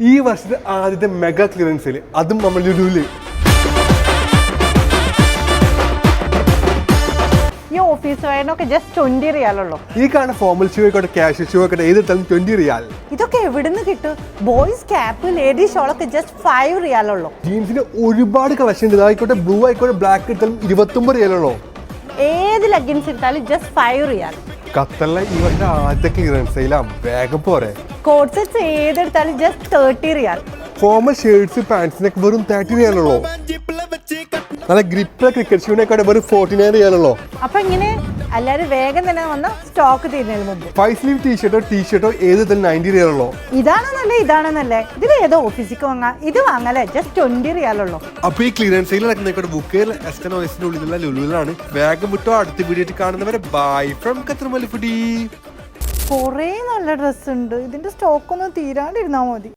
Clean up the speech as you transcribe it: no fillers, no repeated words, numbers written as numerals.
ഈ വർഷത്തെ ആദ്യത്തെ മെഗാ ക്ലിയറൻസ് സെയിൽ, അതും നമ്മൾ ലുലുവില്. ഈ ഓഫീസ് വെയറിനൊക്കെ ജസ്റ്റ് 20 റിയാലുള്ളൂ. ഈ കാണുന്ന ഫോർമൽ ഷൂ ആയിക്കോട്ടെ, ക്യാഷ് ഷൂ ആയിക്കോട്ടെ, ഏതെടുത്താലും 20 റിയാൽ. ഇതൊക്കെ എവിടുന്ന് കിട്ടും? ബോയ്സ് ക്യാപ്പ്, ലേഡീസ് ഷോളൊക്കെ ജസ്റ്റ് 5 റിയാലുള്ളൂ. ജീൻസിന് ഒരുപാട് കളക്ഷൻ ഉണ്ട്. ഇതായിക്കോട്ടെ ബ്ലൂ ആയിക്കോട്ടെ ബ്ലാക്ക് എടുത്താലും 29 റിയാലുള്ളൂ. ഏത് ലെഗിൻസ് എടുത്താലും ജസ്റ്റ് 5 റിയാൽ. ഖത്തറിലെ ഈ വർഷത്തെ ആദ്യത്തെ ക്ലിയറൻസ് സെയിലാണ്, വേഗം പോരെ. കോട്ട് സെറ്റ്സ് ഏതെടുത്താലും ജസ്റ്റ് 30 റിയാൽ. ഫോർമൽ ഷർട്ട്സ് പാൻസിനൊക്കെ വെറും 30 റിയാലുള്ളൂ. നല്ല ഗ്രിപ്പുള്ള ക്രിക്കറ്റ് ഷൂവിനൊക്കെ വെറും 49 റിയാലുള്ളൂ. അപ്പൊ ഇങ്ങനെ എല്ലാരും വേഗം തന്നെ വന്ന് സ്റ്റോക്ക് തീരുന്നതിന് മുമ്പ് 5 സ്ലീവ് ടീഷർട്ടോ ഏതെടുത്താലും 90 റിയാലുള്ളൂ. ഇതാണെന്നല്ലേ ഇതിൽ ഏതോ ഓഫീസിക്ക് വാങ്ങാം. ഇത് വാങ്ങാലേ ജസ്റ്റ് 20 റിയാലുള്ളൂ. അപ്പൊ ഈ ക്ലിയറൻസ് സെയിൽ നടക്കുന്ന ബുക്ക് എസ്റ്റനോസിന്റെ ഉള്ളിലുള്ള ലുലുവിലാണ്. വേഗം വിട്ടോ. അടുത്ത വീഡിയോ കാണുന്നവരെ ബൈ ഫ്രം ഖത്തർ മല്ലി ഫുഡി. കുറേ നല്ല ഡ്രസ് ഉണ്ട്. ഇതിന്റെ സ്റ്റോക്ക് ഒന്നും തീരാണ്ടിരുന്നാ മതി.